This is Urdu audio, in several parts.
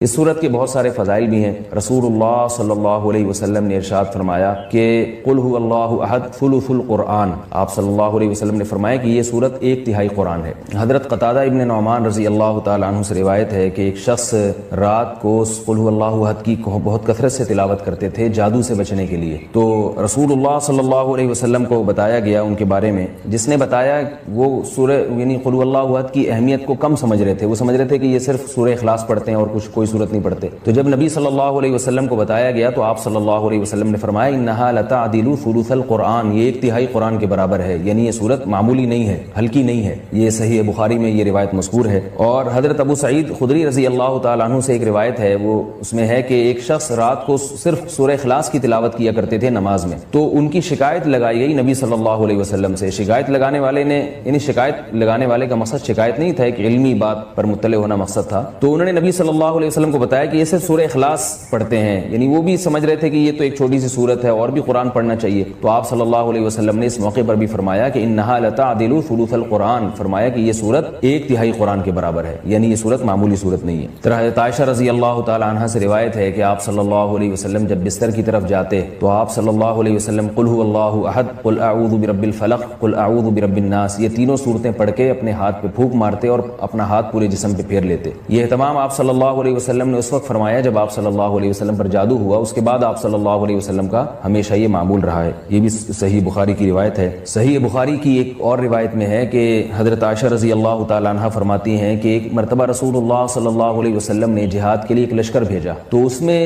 اس صورت کے بہت سارے فضائل بھی ہیں۔ رسول اللہ صلی اللہ علیہ وسلم نے ارشاد فرمایا کہ قل هو اللہ احد ثلث القرآن، آپ صلی اللہ علیہ وسلم نے فرمایا کہ یہ صورت ایک تہائی قرآن ہے۔ حضرت قتادہ ابن نعمان رضی اللہ تعالیٰ عنہ سے روایت ہے کہ ایک شخص رات کو قل هو اللہ احد کی بہت کثرت سے تلاوت کرتے تھے جادو سے بچنے کے لیے، تو رسول اللہ صلی اللہ علیہ وسلم کو بتایا گیا ان کے بارے میں، جس نے بتایا وہ سورہ یعنی قل هو اللہ احد کی اہمیت کو کم سمجھ رہے تھے، وہ سمجھ رہے تھے کہ یہ صرف سورہ اخلاص پڑھتے ہیں اور کوئی صورت نہیں پڑھتے۔ تو جب نبی صلی اللہ علیہ وسلم کو بتایا گیا تو آپ صلی اللہ علیہ وسلم نے فرمایا انہا لتعدل ثلث القرآن، یہ ایک تہائی قرآن کے برابر ہے، یعنی یہ صورت معمولی نہیں ہے، ہلکی نہیں ہے۔ یہ صحیح بخاری میں یہ روایت مذکور ہے۔ اور حضرت ابو سعید خدری رضی اللہ تعالیٰ عنہ سے ایک روایت ہے، وہ اس میں ہے کہ ایک شخص رات کو صرف سورہ اخلاص کی تلاوت کیا کرتے تھے نماز میں، تو ان کی شکایت لگائی گئی نبی صلی اللہ علیہ وسلم سے۔ شکایت لگانے والے نے یعنی شکایت لگانے والے کا مقصد شکایت نہیں تھا، ایک علمی بات پر مطلع ہونا مقصد تھا، تو انہوں نے نبی صلی اللہ علیہ وسلم کو بتایا کہ یہ صرف سورہ اخلاص پڑھتے ہیں، یعنی وہ بھی سمجھ رہے تھے کہ یہ تو ایک چھوٹی سی صورت ہے اور بھی قرآن پڑھنا چاہیے۔ تو آپ صلی اللہ علیہ وسلم نے اس موقع پر بھی فرمایا کہ انہا لتعدل ثلث القرآن، فرمایا کہ یہ صورت ایک تہائی قرآن کے برابر ہے، یعنی یہ صورت معمولی صورت نہیں ہے۔ طرح حضرت عائشہ رضی اللہ تعالی عنہا سے روایت ہے کہ آپ صلی اللہ علیہ وسلم جب بستر کی طرف جاتے تو آپ صلی اللہ علیہ وسلم قل هو اللہ احد، قل اعوذ برب الفلق، قل اعوذ برب الناس، یہ تینوں صورتیں پڑھ کے اپنے ہاتھ پہ پھونک مارتے اور اپنا ہاتھ پورے جسم پہ پھیر لیتے۔ یہ اہتمام آپ صلی اللہ علیہ وسلم نے اس وقت فرمایا جب آپ صلی اللہ علیہ وسلم پر جادو ہوا، اس کے بعد آپ صلی اللہ علیہ وسلم کا ہمیشہ یہ معمول رہا ہے۔ یہ بھی صحیح بخاری کی روایت ہے۔ صحیح بخاری کی ایک اور روایت میں ہے کہ حضرت عائشہ رضی اللہ تعالی عنہ فرماتی ہیں کہ ایک مرتبہ رسول اللہ صلی اللہ علیہ وسلم نے جہاد کے لیے ایک لشکر بھیجا، تو اس میں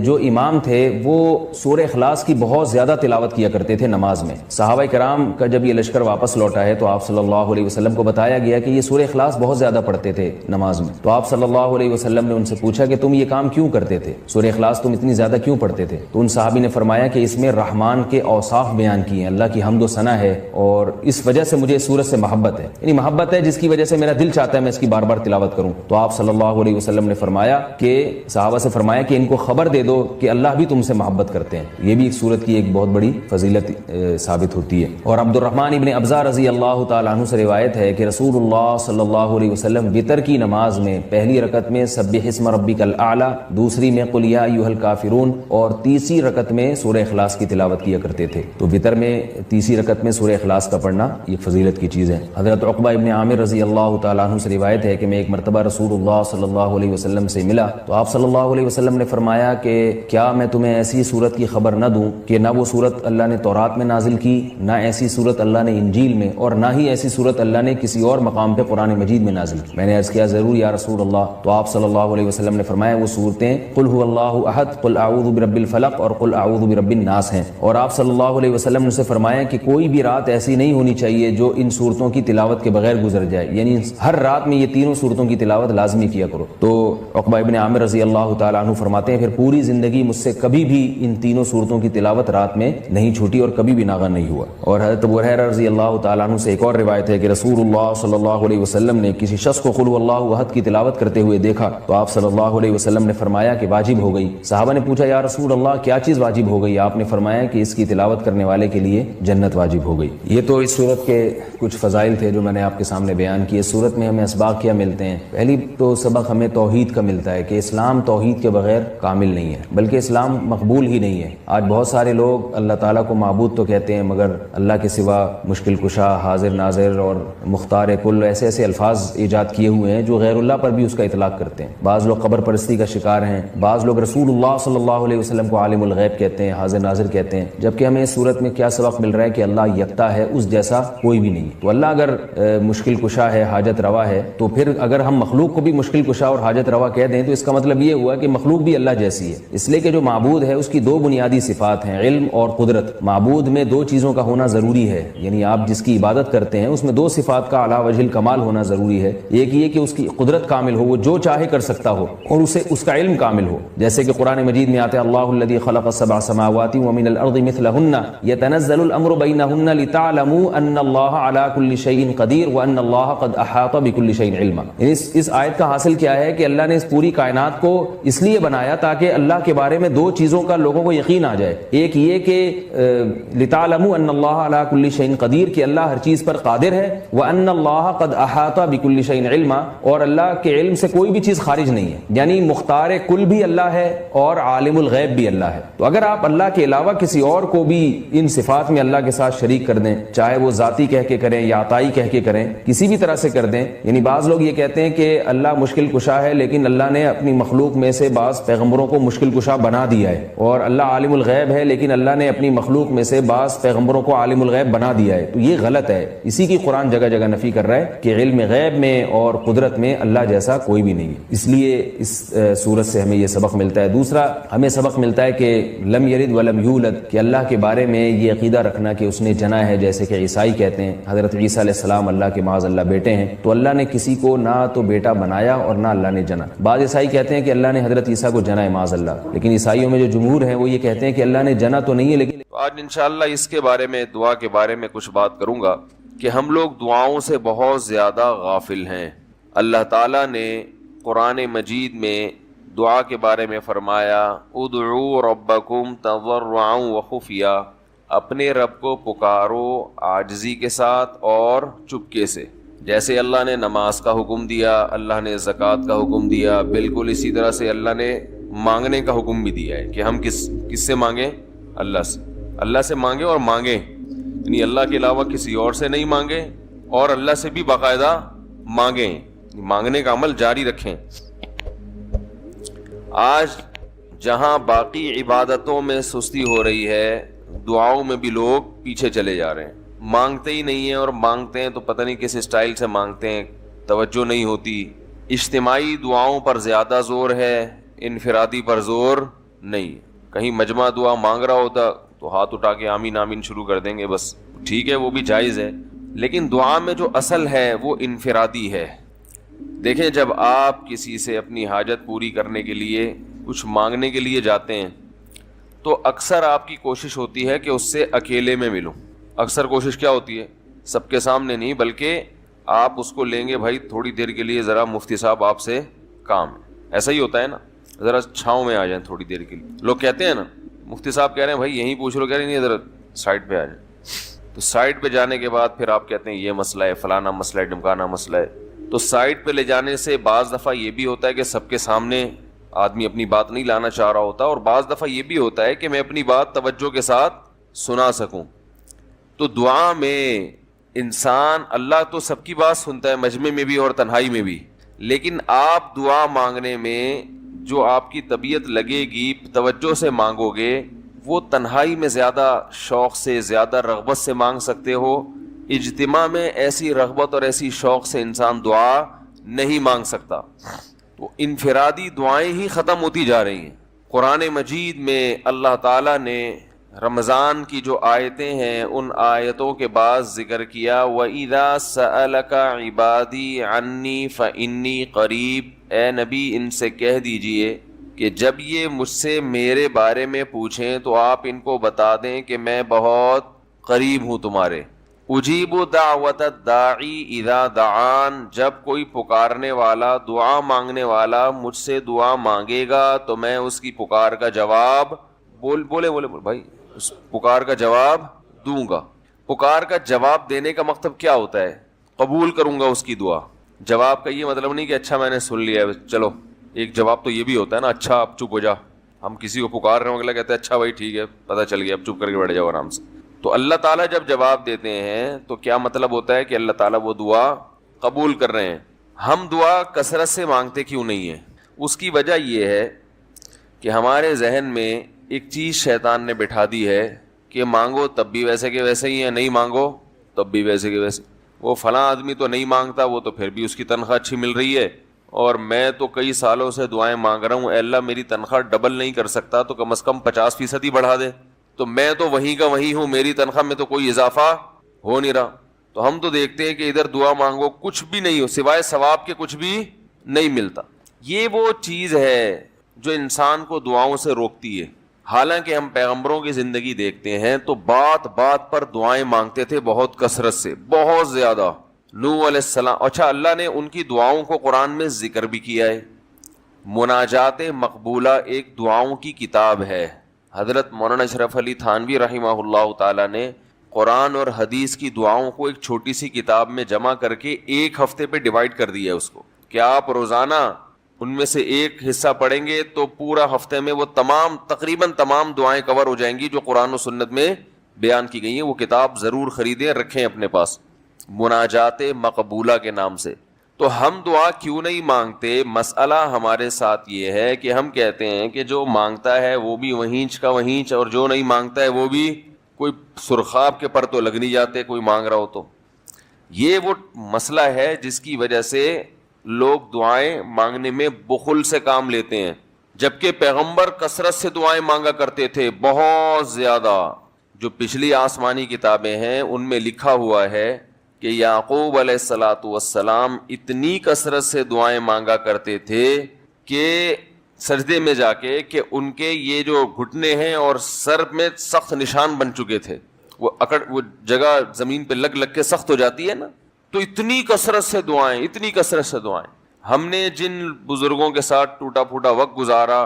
جو امام تھے وہ سورہ اخلاص کی بہت زیادہ تلاوت کیا کرتے تھے نماز میں۔ صحابہ کرام کا جب یہ لشکر واپس لوٹا ہے تو آپ صلی اللہ علیہ وسلم کو بتایا گیا کہ یہ سورہ اخلاص بہت زیادہ پڑھتے تھے نماز میں، تو آپ صلی اللہ علیہ وسلم نے ان سے پوچھا کہ تم یہ کام کیوں کرتے تھے، سورہ اخلاص تم اتنی زیادہ کیوں پڑھتے تھے؟ تو ان صحابی نے فرمایا کہ اس میں رحمان کے اوصاف بیان کیے ہیں، اللہ کی حمد و ثنا ہے، اور اس وجہ سے مجھے اس سورت سے محبت ہے، یعنی محبت ہے جس کی وجہ سے میرا دل چاہتا ہے میں اس کی بار بار تلاوت کروں۔ تو آپ صلی اللہ علیہ وسلم نے فرمایا کہ صحابہ سے فرمایا کہ ان کو خبر دے دو کہ اللہ بھی تم سے محبت کرتے ہیں۔ یہ بھی ایک سورت کی ایک بہت بڑی فضیلت ثابت ہوتی ہے۔ اور عبد الرحمن ابن ابزہ رضی اللہ تعالیٰ عنہ سے روایت ہے کہ رسول اللہ صلی اللہ علیہ وسلم وتر کی نماز میں پہلی رکعت میں سبح اسم ربک الاعلی، دوسری میں قل یا ایھا الکافرون، اور تیسری رکعت میں سورہ اخلاص کی تلاوت کیا کرتے تھے۔ تو وتر میں تیسری رکعت میں سورہ اخلاص کا پڑھنا یہ فضیلت کی چیز ہے۔ حضرت عقبہ ابن عامر رضی اللہ تعالیٰ عنہ سے روایت ہے کہ میں ایک مرتبہ رسول اللہ صلی اللہ علیہ وسلم سے ملا تو آپ صلی اللہ علیہ وسلم نے فرمایا کہ کیا میں تمہیں ایسی صورت کی خبر نہ دوں کہ نہ وہ صورت اللہ نے تورات میں نازل کی، نہ ایسی صورت اللہ نے انجیل میں، اور نہ ہی ایسی صورت اللہ نے کسی اور مقام پہ قرآن مجید میں نازل کی؟ میں نے عرض کیا ضرور یا رسول اللہ۔ تو آپ صلی اللہ علیہ وسلم نے فرمایا وہ صورتیں قل هو اللہ احد، قل اعوذ برب الفلق اور قل اعوذ برب الناس ہیں۔ اور آپ صلی اللہ علیہ وسلم نے اسے فرمایا کہ کوئی بھی رات ایسی نہیں ہونی چاہیے جو ان صورتوں کی تلاوت کے بغیر گزر جائے، یعنی ہر رات میں یہ تینوں صورتوں کی تلاوت لازمی کیا کرو۔ تو عقبہ ابن عامر رضی اللہ تعالیٰ عنہ فرماتے ہیں پھر پوری زندگی مجھ سے کبھی بھی ان تینوں صورتوں کی تلاوت رات میں نہیں چھوٹی اور کبھی بھی ناغہ نہیں ہوا۔ اور حضرت ابو ہریرہ رضی اللہ تعالیٰ عنہ سے ایک اور روایت ہے کہ رسول اللہ صلی اللہ علیہ وسلم نے کسی شخص کو قل اللہ احد کی تلاوت کرتے ہوئے دیکھا تو آپ صلی اللہ علیہ وسلم نے فرمایا کہ واجب ہو گئی۔ صحابہ نے پوچھا یا رسول اللہ کیا چیز واجب ہو گئی؟ آپ نے فرمایا کہ اس کی تلاوت کرنے والے کے لیے جنت واجب ہو گئی۔ یہ تو اس صورت کے کچھ فضائل تھے جو میں نے آپ کے سامنے بیان کیے۔ اس صورت میں ہمیں اسباق کیا ملتے ہیں؟ پہلی تو سبق ہمیں توحید کا ملتا ہے کہ اسلام توحید کے بغیر کامل نہیں ہے، بلکہ اسلام مقبول ہی نہیں ہے۔ آج بہت سارے لوگ اللہ تعالیٰ کو معبود تو کہتے ہیں مگر اللہ کے سوا مشکل کشا، حاضر ناظر اور مختار کل ایسے ایسے الفاظ ایجاد کیے ہوئے ہیں جو غیر اللہ پر بھی اس کا اطلاق کرتے ہیں۔ بعض لوگ قبر پرستی کا شکار ہیں، بعض لوگ رسول اللہ صلی اللہ علیہ وسلم کو عالم الغیب کہتے ہیں، حاضر ناظر کہتے ہیں، جبکہ ہمیں اس صورت میں کیا سبق مل رہا ہے کہ اللہ یکتا ہے، اس جیسا کوئی بھی نہیں۔ تو اللہ اگر مشکل کشا ہے، حاجت روا ہے، تو پھر اگر ہم مخلوق کو بھی مشکل کشا اور حاجت روا کہہ دیں تو اس کا مطلب یہ ہوا کہ مخلوق بھی اللہ جیسی ہے۔ اس لیے کہ جو معبود ہے اس کی دو بنیادی صفات ہیں، علم اور قدرت۔ معبود میں دو چیزوں کا ہونا ضروری ہے، یعنی آپ جس کی عبادت کرتے ہیں اس میں دو صفات کا اعلیٰ وجہ الکمال ہونا ضروری ہے۔ ایک یہ کہ اس کی قدرت کامل ہو، وہ جو چاہے کر سکتا ہو، اور اسے اس کا علم کامل ہو، جیسے کہ قرآن مجید میں آتا ہے اللہ الذی خلق السبع سماوات ومن الارض مثلہن یتنزل الامر بینہن لتعلموا ان اللہ علی کل شیء قدیر وان اللہ قد احاط بکل شیء علما۔ اس آیت کا حاصل کیا ہے کہ اللہ نے اس پوری کائنات کو اس لیے بنایا تاکہ اللہ کے بارے میں دو چیزوں کا لوگوں کو یقین آ جائے۔ ایک یہ کہ لتعلموا ان اللہ علی کل شیء قدیر، کہ اللہ ہر چیز پر قادر ہے، وان اللہ قد احاط بکل شیء علما، اور اللہ کے علم سے کوئی بھی چیز خارج نہیں ہے۔ ہے، یعنی مختار کل بھی اللہ ہے اور عالم الغیب بھی اللہ ہے۔ تو اگر آپ اللہ کے علاوہ کسی اور کو بھی ان صفات میں اللہ کے ساتھ شریک کر دیں، چاہے وہ ذاتی کہہ کے کریں یا عطائی کہہ کے کریں، کسی بھی طرح سے کر دیں، یعنی بعض لوگ یہ کہتے ہیں کہ اللہ مشکل کشا ہے، لیکن اللہ نے اپنی مخلوق میں سے بعض پیغمبروں کو مشکل کشا بنا دیا ہے، اور اللہ عالم الغیب ہے لیکن اللہ نے اپنی مخلوق میں سے بعض پیغمبروں کو عالم الغیب بنا دیا ہے۔ تو یہ غلط ہے، اسی کی قرآن جگہ جگہ نفی کر رہا ہے کہ علم غیب میں اور قدرت میں اللہ جیسا کوئی بھی نہیں ہے۔ اس لیے اس سورت سے ہمیں یہ سبق ملتا ہے۔ دوسرا ہمیں سبق ملتا ہے کہ لم یلد ولم یولد، کہ اللہ کے بارے میں یہ عقیدہ رکھنا کہ اس نے جنا ہے، جیسے کہ عیسائی کہتے ہیں حضرت عیسیٰ علیہ السلام اللہ کے معاذ اللہ بیٹے ہیں، تو اللہ نے کسی کو نہ تو بیٹا بنایا اور نہ اللہ نے جنا۔ بعض عیسائی کہتے ہیں کہ اللہ نے حضرت عیسیٰ کو جنا ہے معاذ اللہ، لیکن عیسائیوں میں جو جمہور ہیں وہ یہ کہتے ہیں کہ اللہ نے جنا تو نہیں ہے، لیکن آج انشاءاللہ اس کے بارے میں، دعا کے بارے میں کچھ بات کروں گا کہ ہم لوگ دعاؤں سے بہت زیادہ غافل ہیں۔ اللہ تعالیٰ نے قرآن مجید میں دعا کے بارے میں فرمایا ادعوا ربکم تضرعا وخفیا، اپنے رب کو پکارو عاجزی کے ساتھ اور چپکے سے۔ جیسے اللہ نے نماز کا حکم دیا، اللہ نے زکوٰۃ کا حکم دیا، بالکل اسی طرح سے اللہ نے مانگنے کا حکم بھی دیا ہے کہ ہم کس سے مانگیں؟ اللہ سے مانگیں، اور مانگیں یعنی اللہ کے علاوہ کسی اور سے نہیں مانگیں، اور اللہ سے بھی باقاعدہ مانگیں، مانگنے کا عمل جاری رکھیں۔ آج جہاں باقی عبادتوں میں سستی ہو رہی ہے، دعاؤں میں بھی لوگ پیچھے چلے جا رہے ہیں، مانگتے ہی نہیں ہیں، اور مانگتے ہیں تو پتہ نہیں کس اسٹائل سے مانگتے ہیں، توجہ نہیں ہوتی۔ اجتماعی دعاؤں پر زیادہ زور ہے، انفرادی پر زور نہیں۔ کہیں مجمع دعا مانگ رہا ہوتا تو ہاتھ اٹھا کے آمین آمین شروع کر دیں گے، بس ٹھیک ہے، وہ بھی جائز ہے، لیکن دعا میں جو اصل ہے وہ انفرادی ہے۔ دیکھیں، جب آپ کسی سے اپنی حاجت پوری کرنے کے لیے، کچھ مانگنے کے لیے جاتے ہیں، تو اکثر آپ کی کوشش ہوتی ہے کہ اس سے اکیلے میں ملوں۔ اکثر کوشش کیا ہوتی ہے؟ سب کے سامنے نہیں، بلکہ آپ اس کو لیں گے، بھائی تھوڑی دیر کے لیے ذرا مفتی صاحب آپ سے کام ہے۔ ایسا ہی ہوتا ہے نا، ذرا چھاؤں میں آ جائیں تھوڑی دیر کے لیے۔ لوگ کہتے ہیں نا، مفتی صاحب کہہ رہے ہیں بھائی یہیں پوچھ لو، کہہ رہے نہیں ذرا سائڈ پہ آ جائیں۔ تو سائڈ پہ جانے کے بعد پھر آپ کہتے ہیں یہ مسئلہ ہے، فلانا مسئلہ ہے، ڈمکانا مسئلہ ہے۔ تو سائڈ پہ لے جانے سے بعض دفعہ یہ بھی ہوتا ہے کہ سب کے سامنے آدمی اپنی بات نہیں لانا چاہ رہا ہوتا، اور بعض دفعہ یہ بھی ہوتا ہے کہ میں اپنی بات توجہ کے ساتھ سنا سکوں۔ تو دعا میں انسان، اللہ تو سب کی بات سنتا ہے، مجمع میں بھی اور تنہائی میں بھی، لیکن آپ دعا مانگنے میں جو آپ کی طبیعت لگے گی، توجہ سے مانگو گے، وہ تنہائی میں زیادہ شوق سے، زیادہ رغبت سے مانگ سکتے ہو۔ اجتماع میں ایسی رغبت اور ایسی شوق سے انسان دعا نہیں مانگ سکتا۔ تو انفرادی دعائیں ہی ختم ہوتی جا رہی ہیں۔ قرآن مجید میں اللہ تعالیٰ نے رمضان کی جو آیتیں ہیں، ان آیتوں کے بعد ذکر کیا وَإِذَا سَأَلَكَ عِبَادِي عَنِّي فَإِنِّي قَرِيب، اے نبی ان سے کہہ دیجئے کہ جب یہ مجھ سے میرے بارے میں پوچھیں تو آپ ان کو بتا دیں کہ میں بہت قریب ہوں تمہارے۔ اجیب دعوت الداعی اذا دعان، جب کوئی پکارنے والا، دعا مانگنے والا مجھ سے دعا مانگے گا تو میں اس کی پکار کا جواب بولے بھائی، اس پکار کا جواب دوں گا۔ پکار کا جواب دینے کا مطلب کیا ہوتا ہے؟ قبول کروں گا اس کی دعا۔ جواب کا یہ مطلب نہیں کہ اچھا میں نے سن لیا ہے چلو، ایک جواب تو یہ بھی ہوتا ہے نا، اچھا اب چپ ہو جا۔ ہم کسی کو پکار رہے ہوں، اگلا کہتے ہیں اچھا بھائی ٹھیک ہے، پتہ چل گیا، اب چپ کر کے بیٹھ جاؤ آرام سے۔ تو اللہ تعالیٰ جب جواب دیتے ہیں تو کیا مطلب ہوتا ہے کہ اللہ تعالیٰ وہ دعا قبول کر رہے ہیں۔ ہم دعا کثرت سے مانگتے کیوں نہیں ہیں؟ اس کی وجہ یہ ہے کہ ہمارے ذہن میں ایک چیز شیطان نے بٹھا دی ہے کہ مانگو تب بھی ویسے کے ویسے ہی ہیں، نہیں مانگو تب بھی ویسے کے ویسے۔ وہ فلاں آدمی تو نہیں مانگتا، وہ تو پھر بھی اس کی تنخواہ اچھی مل رہی ہے، اور میں تو کئی سالوں سے دعائیں مانگ رہا ہوں، اے اللہ میری تنخواہ ڈبل نہیں کر سکتا تو کم از کم 50% ہی بڑھا دے، تو میں تو وہیں کا وہیں ہوں، میری تنخواہ میں تو کوئی اضافہ ہو نہیں رہا۔ تو ہم تو دیکھتے ہیں کہ ادھر دعا مانگو کچھ بھی نہیں ہو، سوائے ثواب کے کچھ بھی نہیں ملتا۔ یہ وہ چیز ہے جو انسان کو دعاؤں سے روکتی ہے۔ حالانکہ ہم پیغمبروں کی زندگی دیکھتے ہیں تو بات بات پر دعائیں مانگتے تھے، بہت کثرت سے، بہت زیادہ۔ نوح علیہ السلام، اچھا اللہ نے ان کی دعاؤں کو قرآن میں ذکر بھی کیا ہے۔ مناجات مقبولہ ایک دعاؤں کی کتاب ہے۔ حضرت مولانا اشرف علی تھانوی رحمہ اللہ تعالیٰ نے قرآن اور حدیث کی دعاؤں کو ایک چھوٹی سی کتاب میں جمع کر کے ایک ہفتے پہ ڈیوائیڈ کر دیا ہے اس کو، کہ آپ روزانہ ان میں سے ایک حصہ پڑھیں گے تو پورا ہفتے میں وہ تقریباً تمام دعائیں کور ہو جائیں گی جو قرآن و سنت میں بیان کی گئی ہیں. وہ کتاب ضرور خریدیں, رکھیں اپنے پاس, مناجات مقبولہ کے نام سے. تو ہم دعا کیوں نہیں مانگتے؟ مسئلہ ہمارے ساتھ یہ ہے کہ ہم کہتے ہیں کہ جو مانگتا ہے وہ بھی وہینچ کا وہینچ, اور جو نہیں مانگتا ہے وہ بھی کوئی سرخاب کے پر تو لگ نہیں جاتے کوئی مانگ رہا ہو تو. یہ وہ مسئلہ ہے جس کی وجہ سے لوگ دعائیں مانگنے میں بخل سے کام لیتے ہیں, جبکہ پیغمبر کثرت سے دعائیں مانگا کرتے تھے, بہت زیادہ. جو پچھلی آسمانی کتابیں ہیں ان میں لکھا ہوا ہے کہ یعقوب علیہ الصلاۃ والسلام اتنی کثرت سے دعائیں مانگا کرتے تھے کہ سجدے میں جا کے کہ ان کے یہ جو گھٹنے ہیں اور سر میں سخت نشان بن چکے تھے, وہ جگہ زمین پہ لگ کے سخت ہو جاتی ہے نا. تو اتنی کثرت سے دعائیں, اتنی کثرت سے دعائیں. ہم نے جن بزرگوں کے ساتھ ٹوٹا پھوٹا وقت گزارا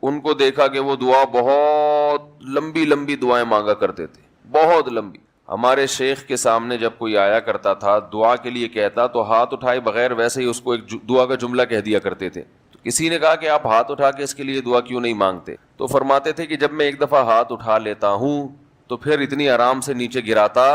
ان کو دیکھا کہ وہ دعا بہت لمبی لمبی دعائیں مانگا کرتے تھے, بہت لمبی. ہمارے شیخ کے سامنے جب کوئی آیا کرتا تھا دعا کے لیے کہتا تو ہاتھ اٹھائے بغیر ویسے ہی اس کو ایک دعا کا جملہ کہہ دیا کرتے تھے. تو کسی نے کہا کہ آپ ہاتھ اٹھا کے اس کے لیے دعا کیوں نہیں مانگتے؟ تو فرماتے تھے کہ جب میں ایک دفعہ ہاتھ اٹھا لیتا ہوں تو پھر اتنی آرام سے نیچے گراتا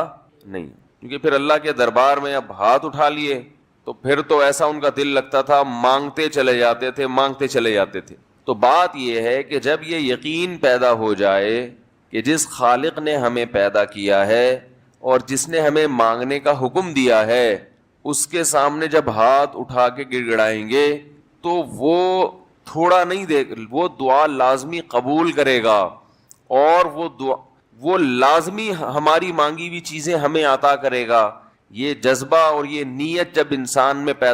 نہیں, کیونکہ پھر اللہ کے دربار میں اب ہاتھ اٹھا لیے تو پھر تو ایسا ان کا دل لگتا تھا, مانگتے چلے جاتے تھے, مانگتے چلے جاتے تھے. تو بات یہ ہے کہ جب یہ یقین پیدا ہو جائے کہ جس خالق نے ہمیں پیدا کیا ہے اور جس نے ہمیں مانگنے کا حکم دیا ہے اس کے سامنے جب ہاتھ اٹھا کے گڑ گڑائیں گے تو وہ تھوڑا نہیں دے, وہ دعا لازمی قبول کرے گا, اور وہ لازمی ہماری مانگی ہوئی چیزیں ہمیں عطا کرے گا. یہ جذبہ اور یہ نیت جب انسان میں پیدا